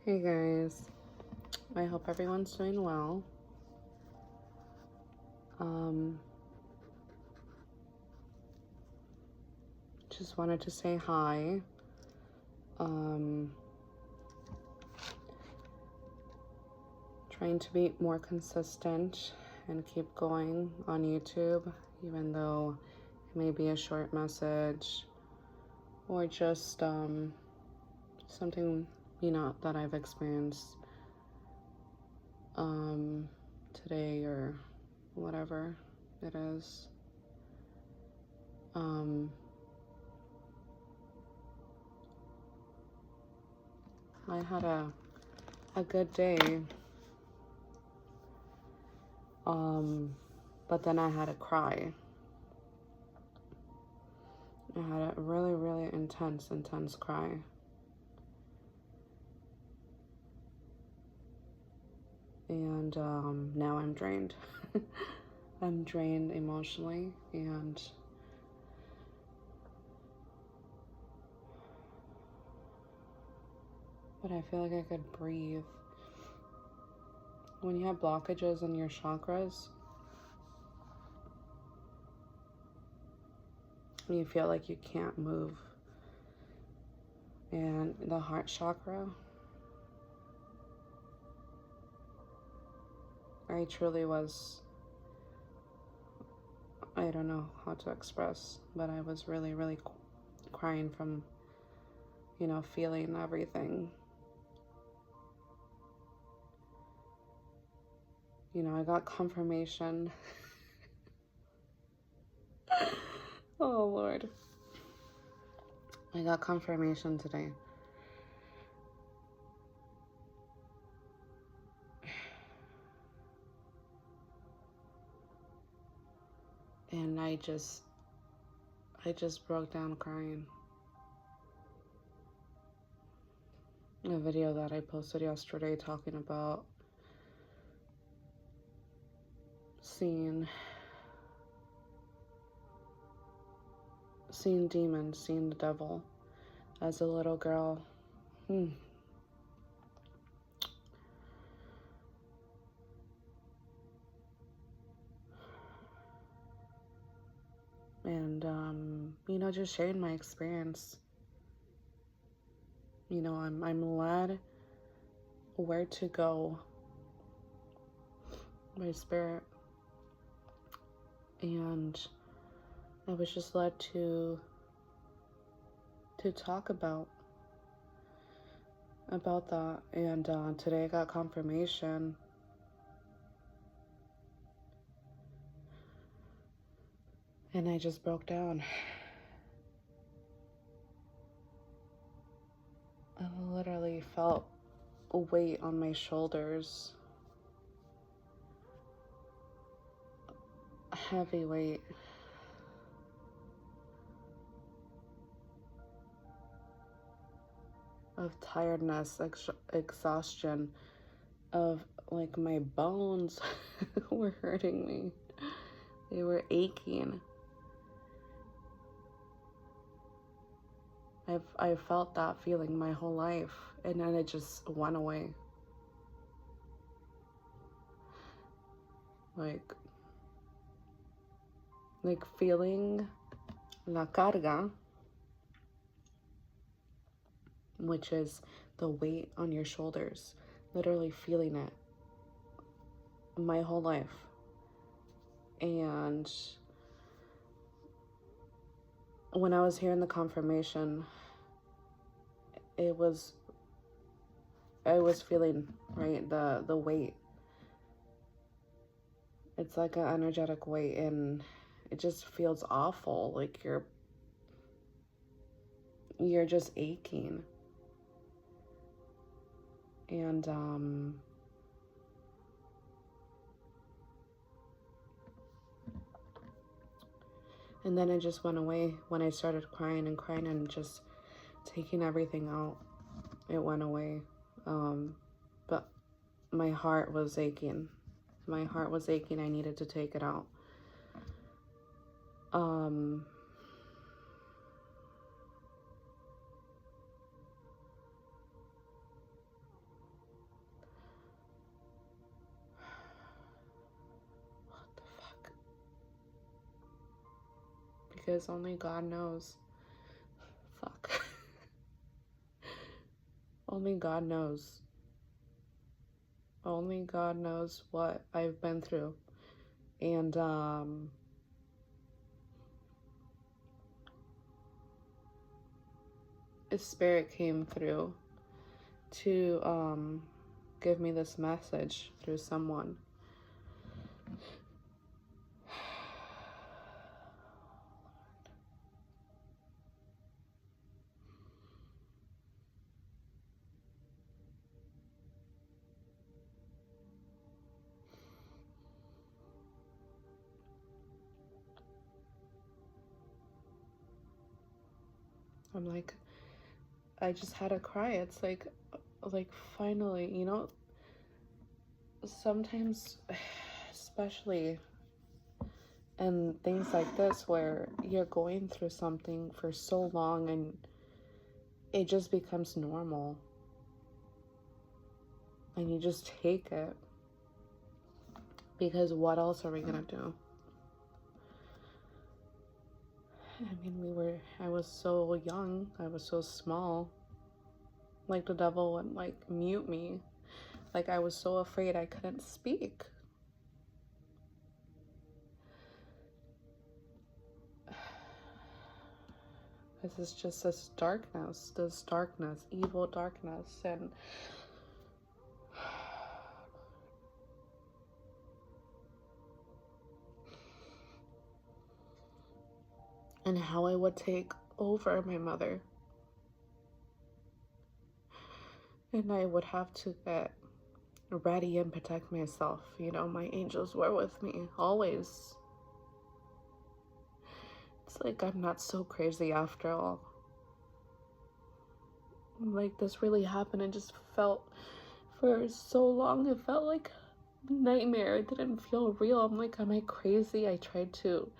Hey guys, I hope everyone's doing well. Um, just wanted to say hi. Trying to be more consistent and keep going on YouTube, even though it may be a short message or just something, that I've experienced today or whatever it is. I had a good day, but then I had to cry. I had a really, really intense cry. And now I'm drained. I'm drained emotionally, but I feel like I could breathe. When you have blockages in your chakras, you feel like you can't move. And the heart chakra, I truly was, I don't know how to express, but I was really, really crying from, feeling everything. I got confirmation. Oh, Lord. I got confirmation today. And I just broke down crying. A video that I posted yesterday talking about seeing demons, seeing the devil as a little girl. And just sharing my experience. I'm led where to go by spirit, and I was just led to talk about that. And today I got confirmation. And I just broke down. I literally felt a weight on my shoulders. A heavy weight. Of tiredness, exhaustion, of like my bones were hurting me. They were aching. I've felt that feeling my whole life, and then it just went away. Like feeling la carga, which is the weight on your shoulders, literally feeling it my whole life. And when I was hearing the confirmation, I was feeling, right, the weight. It's like an energetic weight, and it just feels awful. Like you're just aching. And and then it just went away when I started crying and just taking everything out. It went away. But my heart was aching. My heart was aching. I needed to take it out. because only God knows. Fuck. Only God knows. Only God knows what I've been through. And, a spirit came through to, give me this message through someone. I'm like, I just had to cry. It's like finally, you know, sometimes, especially in things like this where you're going through something for so long and it just becomes normal and you just take it, because what else are we gonna do? I mean, I was so young, I was so small. Like, the devil would, like, mute me. Like, I was so afraid I couldn't speak. This is just this darkness, evil darkness, and how I would take over my mother. And I would have to get ready and protect myself. You know, my angels were with me always. It's like I'm not so crazy after all. Like, this really happened and just felt, for so long, it felt like a nightmare. It didn't feel real. I'm like, am I crazy? I tried to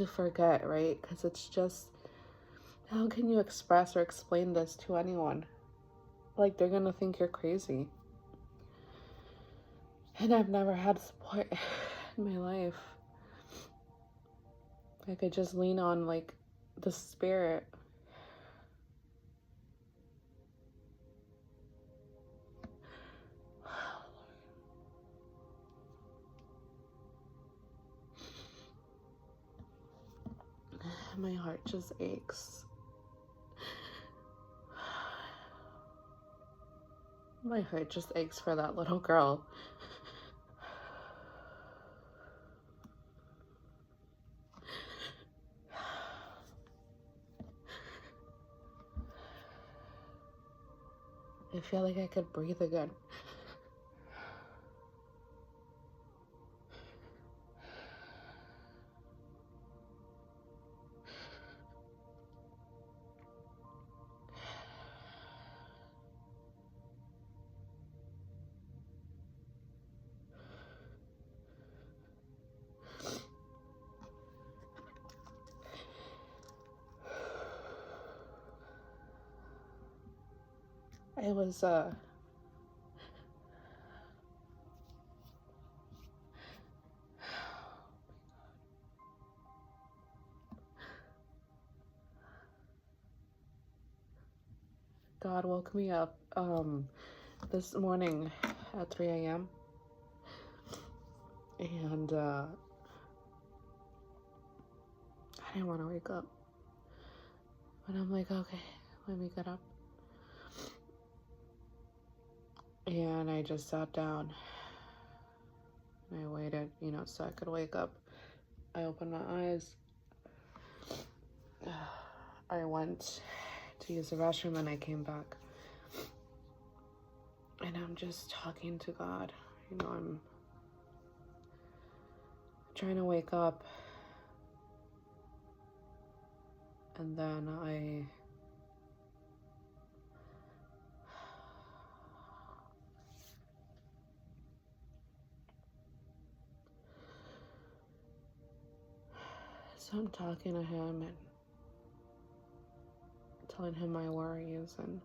forget, right? Because it's just, how can you express or explain this to anyone? Like, they're gonna think you're crazy. And I've never had support in my life. I could just lean on, like, the spirit. My heart just aches. My heart just aches for that little girl. I feel like I could breathe again. It was, God woke me up, this morning at 3 a.m. And, I didn't want to wake up. But I'm like, okay, let me get up. And I just sat down. And I waited, you know, so I could wake up. I opened my eyes. I went to use the restroom and I came back. And I'm just talking to God. You know, I'm trying to wake up. And then so I'm talking to him and telling him my worries and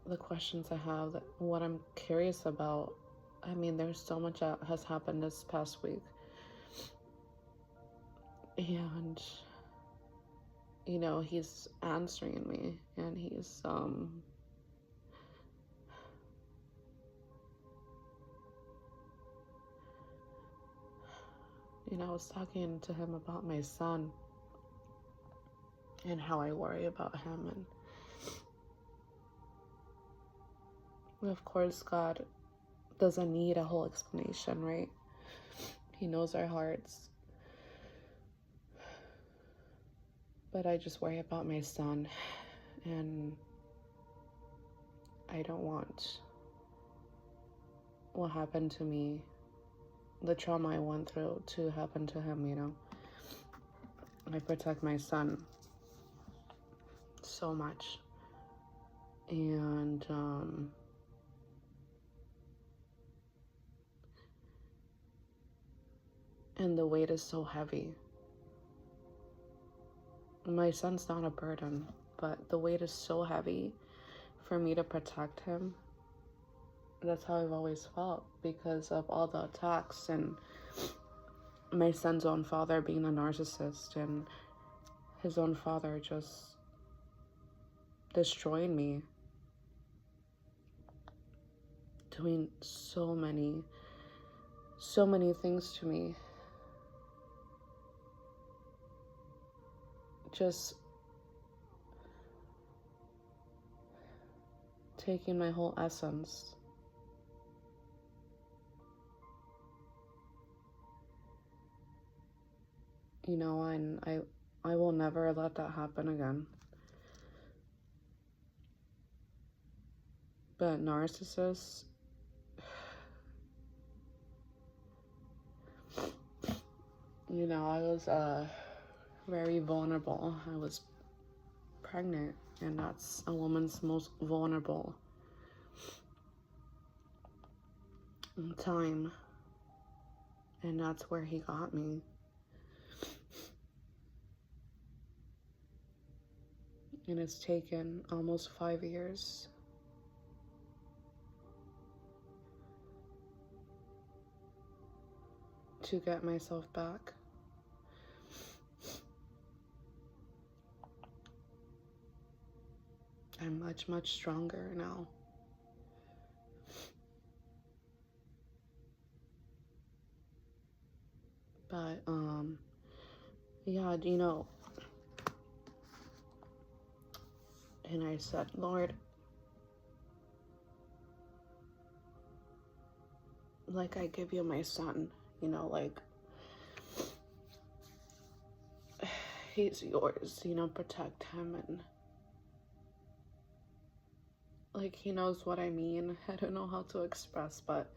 the questions I have, what I'm curious about. I mean, there's so much that has happened this past week. And, you know, he's answering me, and he's, you know, I was talking to him about my son and how I worry about him. And of course, God doesn't need a whole explanation, right? He knows our hearts. But I just worry about my son, and I don't want what happened to me, the trauma I went through, to happen to him, you know? I protect my son so much. And, and the weight is so heavy. My son's not a burden, but the weight is so heavy for me to protect him. That's how I've always felt, because of all the attacks and my son's own father being a narcissist and his own father just destroying me, doing so many things to me. Just taking my whole essence. You know, and I will never let that happen again. But narcissists, you know, I was very vulnerable. I was pregnant, and that's a woman's most vulnerable time. And that's where he got me. And it's taken almost 5 years to get myself back. I'm much stronger now. But, yeah, you know, and I said, Lord, like, I give you my son, you know, like, he's yours, you know, protect him. And like, he knows what I mean. I don't know how to express, but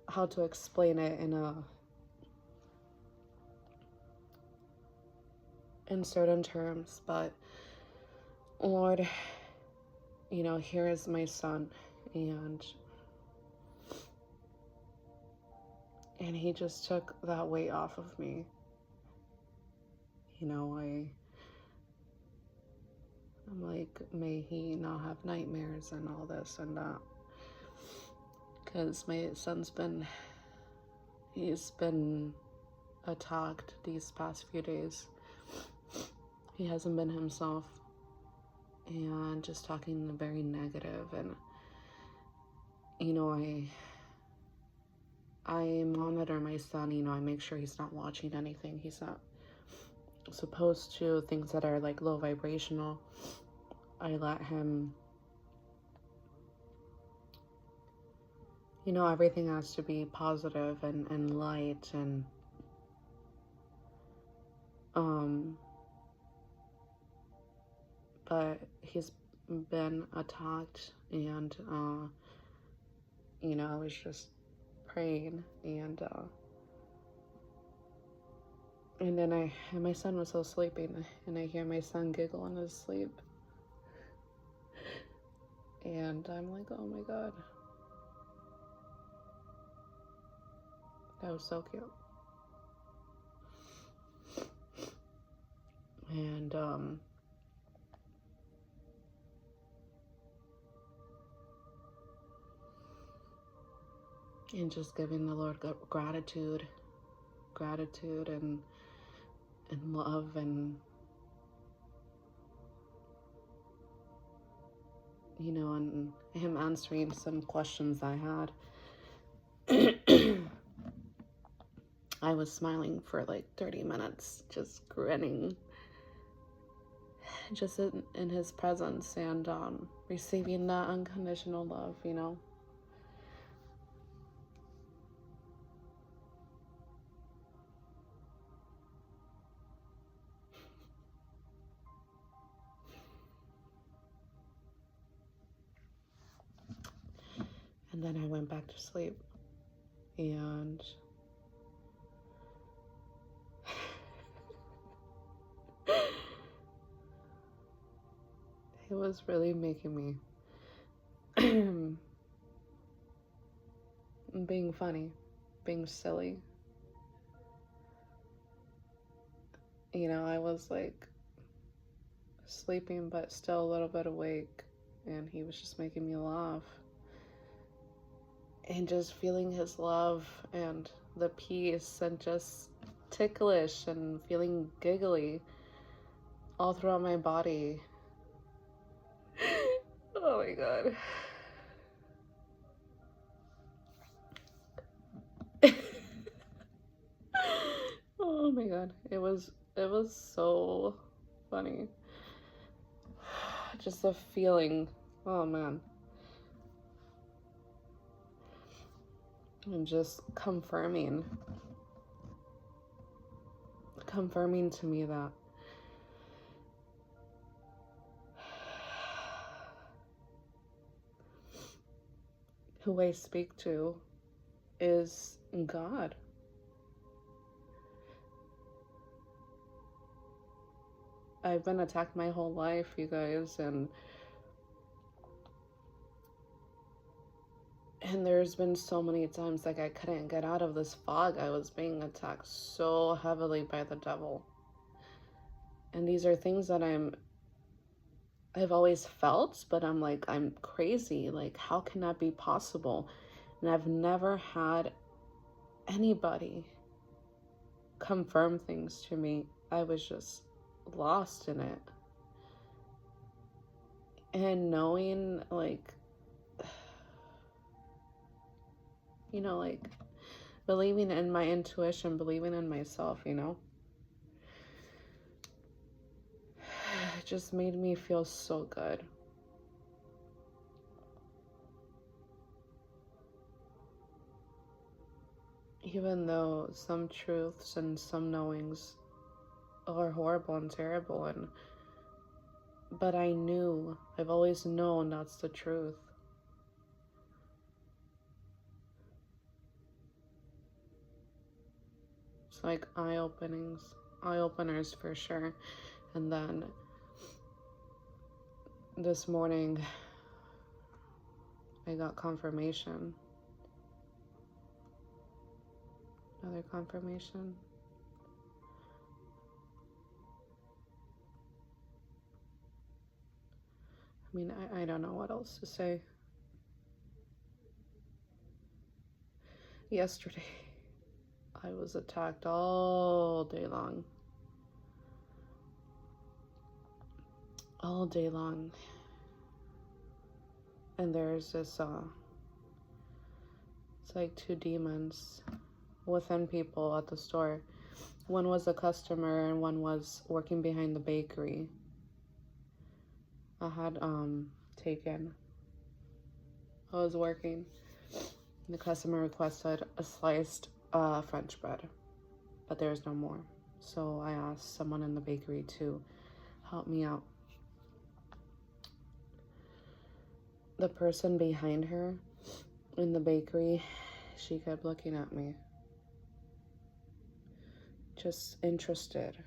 how to explain it in certain terms. But Lord, you know, here is my son, and he just took that weight off of me. You know, I'm like, may he not have nightmares and all this and that, because my son's he's been attacked these past few days. He hasn't been himself, and just talking very negative. And you know, I monitor my son. You know, I make sure he's not watching anything he's not supposed to, things that are like low vibrational. I let him, you know, everything has to be positive and light. And but he's been attacked, and you know, I was just praying, and then my son was still sleeping, and I hear my son giggle in his sleep, and I'm like, oh my God, that was so cute. And and just giving the Lord gratitude and love, and and him answering some questions I had. I was smiling for like 30 minutes, just grinning, just in his presence, and receiving that unconditional love. And then I went back to sleep, and it was really making me being funny, being silly. I was like sleeping but still a little bit awake, and he was just making me laugh, and just feeling his love and the peace, and just ticklish and feeling giggly all throughout my body. Oh my god. Oh my god. It was so funny. Just the feeling. Oh man. And just confirming to me that who I speak to is God. I've been attacked my whole life, you guys, and there's been so many times like I couldn't get out of this fog. I was being attacked so heavily by the devil. And these are things that I've always felt, but I'm like, I'm crazy. Like, how can that be possible? And I've never had anybody confirm things to me. I was just lost in it. And knowing, like, like believing in my intuition, believing in myself, it just made me feel so good. Even though some truths and some knowings are horrible and terrible, but I've always known that's the truth. It's like eye openers for sure. And then this morning I got confirmation. Another confirmation. I mean, I don't know what else to say. Yesterday, I was attacked all day long. All day long. And there's this, it's like two demons within people at the store. One was a customer and one was working behind the bakery. I had I was working. The customer requested a sliced French bread, but there's no more. So I asked someone in the bakery to help me out. The person behind her in the bakery, she kept looking at me, just interested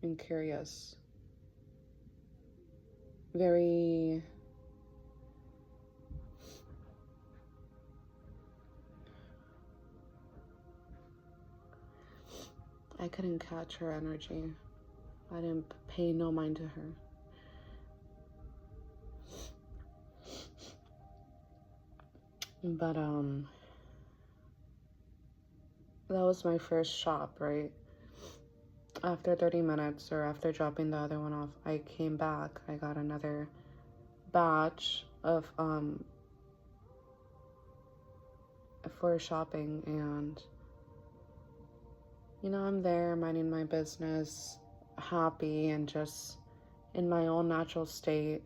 and curious. Very I couldn't catch her energy. I didn't pay no mind to her. But that was my first shop, right? After 30 minutes, or after dropping the other one off, I came back. I got another batch of for shopping, and I'm there minding my business, happy and just in my own natural state.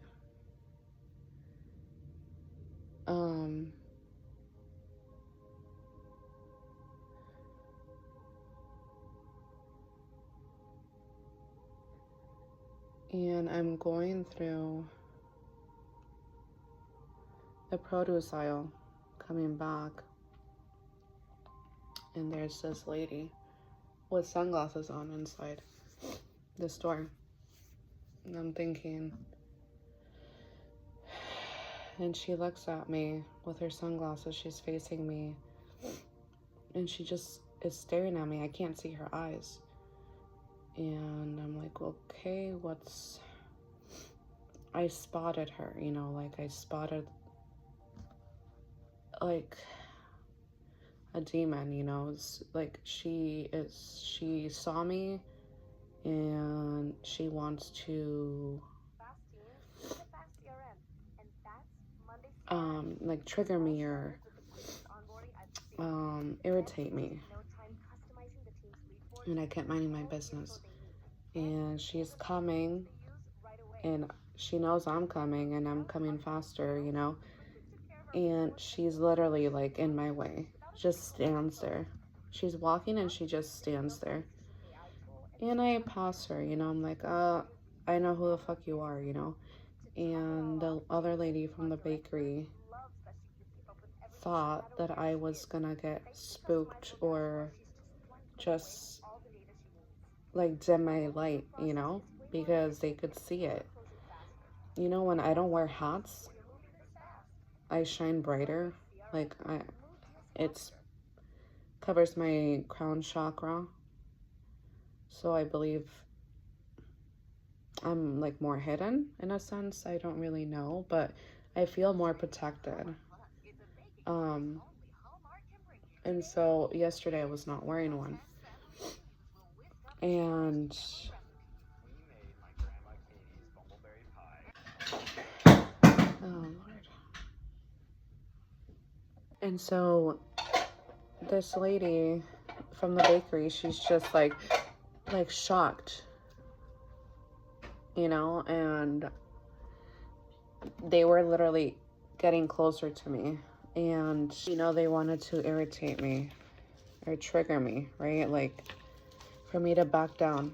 And I'm going through the produce aisle, coming back, and there's this lady with sunglasses on inside the store. And I'm thinking, and she looks at me with her sunglasses, she's facing me, and she just is staring at me. I can't see her eyes. And I'm like, okay, I spotted her, like I spotted like a demon, it's like she saw me, and she wants to like trigger me or irritate me. And I kept minding my business, and she's coming, and she knows I'm coming, and I'm coming faster, and she's literally like in my way, just stands there. She's walking and she just stands there, and I pass her, I'm like, I know who the fuck you are, and the other lady from the bakery thought that I was gonna get spooked or just like dim my light, because they could see it. When I don't wear hats, I shine brighter. Like it's covers my crown chakra. So I believe I'm like more hidden in a sense. I don't really know, but I feel more protected. And so yesterday I was not wearing one. And oh Lord. And so this lady from the bakery, she's just like shocked, and they were literally getting closer to me, and they wanted to irritate me or trigger me, right? Like for me to back down,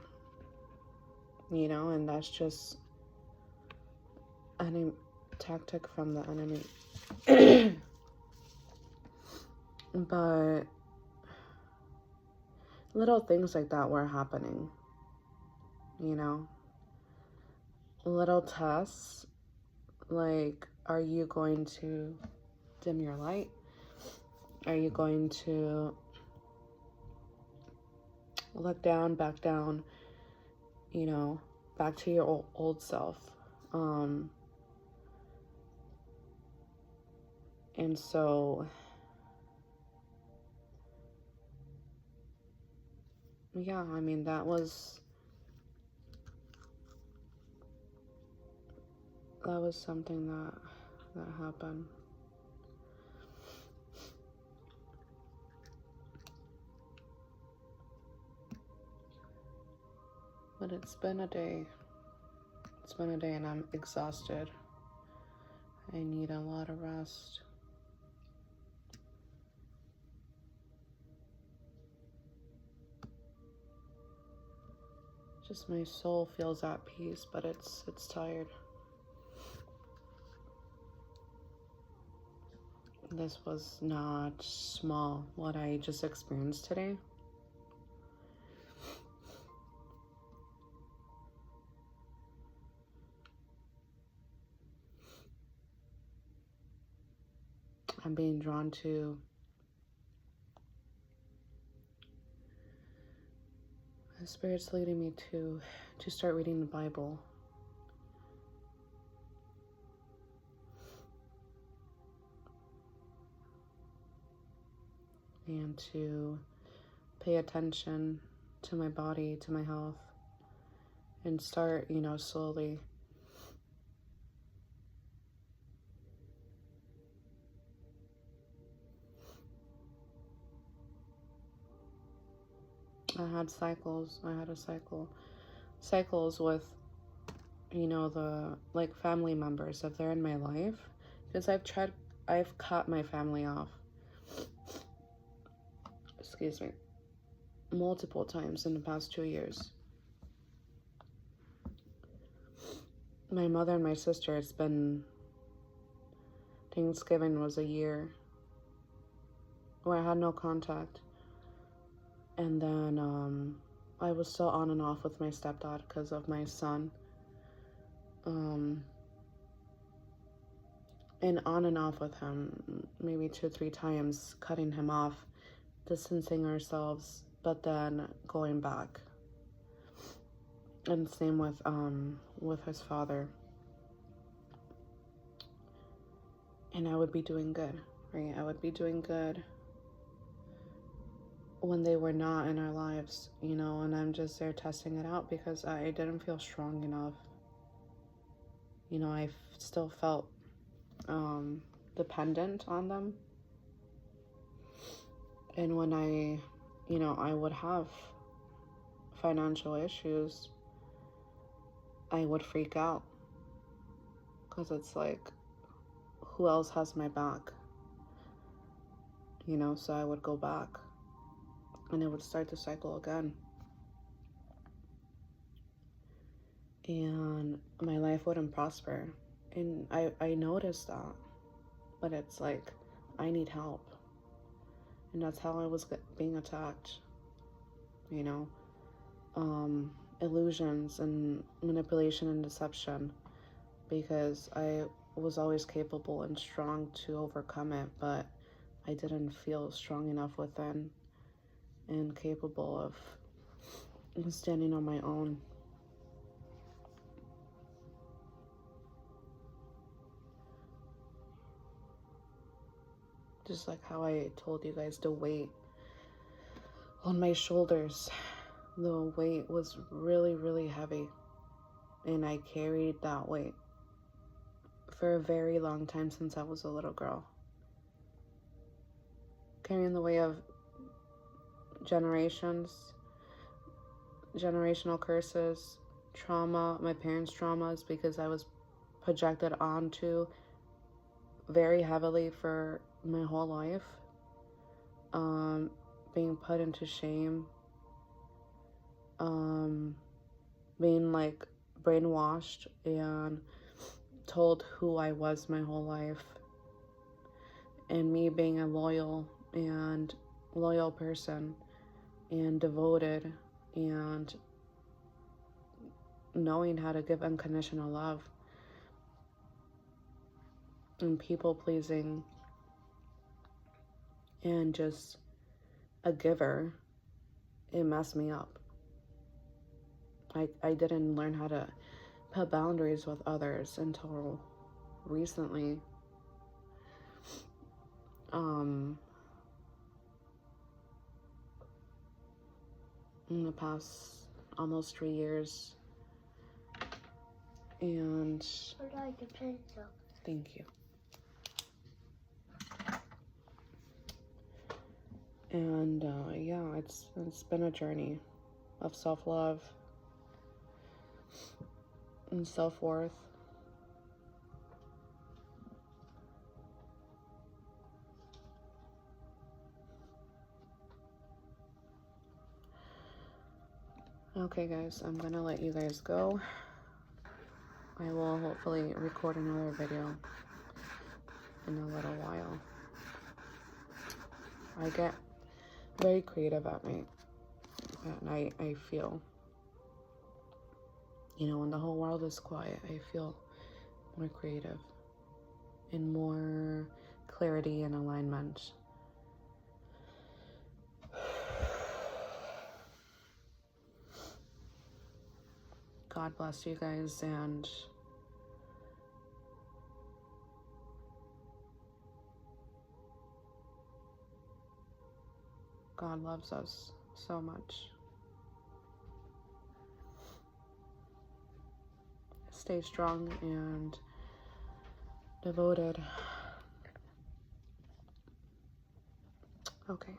and that's just a tactic from the enemy. But little things like that were happening, little tests, like, are you going to dim your light? Are you going to look down, back down, back to your old self? And so, yeah, I mean, that was something that happened. But it's been a day. It's been a day, and I'm exhausted. I need a lot of rest. Just my soul feels at peace, but it's tired. This was not small, what I just experienced today. I'm being drawn to the Spirit's leading me to start reading the Bible. And to pay attention to my body, to my health, and start, slowly. I had cycles. I had a cycles with, the, like, family members, if they're in my life, because I've cut my family off, excuse me, multiple times in the past 2 years. My mother and my sister, it's been, Thanksgiving was a year where I had no contact. And then I was still on and off with my stepdad because of my son. And on and off with him, maybe 2-3 times, cutting him off, distancing ourselves, but then going back. And same with his father. And I would be doing good, right? I would be doing good when they were not in our lives, and I'm just there testing it out because I didn't feel strong enough. I still felt dependent on them. And when I would have financial issues, I would freak out because it's like, who else has my back? So I would go back and it would start to cycle again. And my life wouldn't prosper. And I noticed that. But it's like, I need help. And that's how I was being attacked. Illusions and manipulation and deception. Because I was always capable and strong to overcome it. But I didn't feel strong enough within and capable of standing on my own. Just like how I told you guys, the weight on my shoulders, the weight was really, really heavy. And I carried that weight for a very long time since I was a little girl. Carrying the weight of generational curses, trauma, my parents' traumas, because I was projected onto very heavily for my whole life. Being put into shame, being like brainwashed and told who I was my whole life, and me being a loyal person and devoted and knowing how to give unconditional love and people pleasing and just a giver, it messed me up. I didn't learn how to put boundaries with others until recently. In the past almost 3 years. And I like a pencil. Thank you. And yeah, it's been a journey of self-love and self-worth. Okay guys, I'm gonna let you guys go. I will hopefully record another video in a little while. I get very creative at night. I feel, when the whole world is quiet, I feel more creative and more clarity and alignment. God bless you guys, and God loves us. so much. Stay strong and devoted. Okay.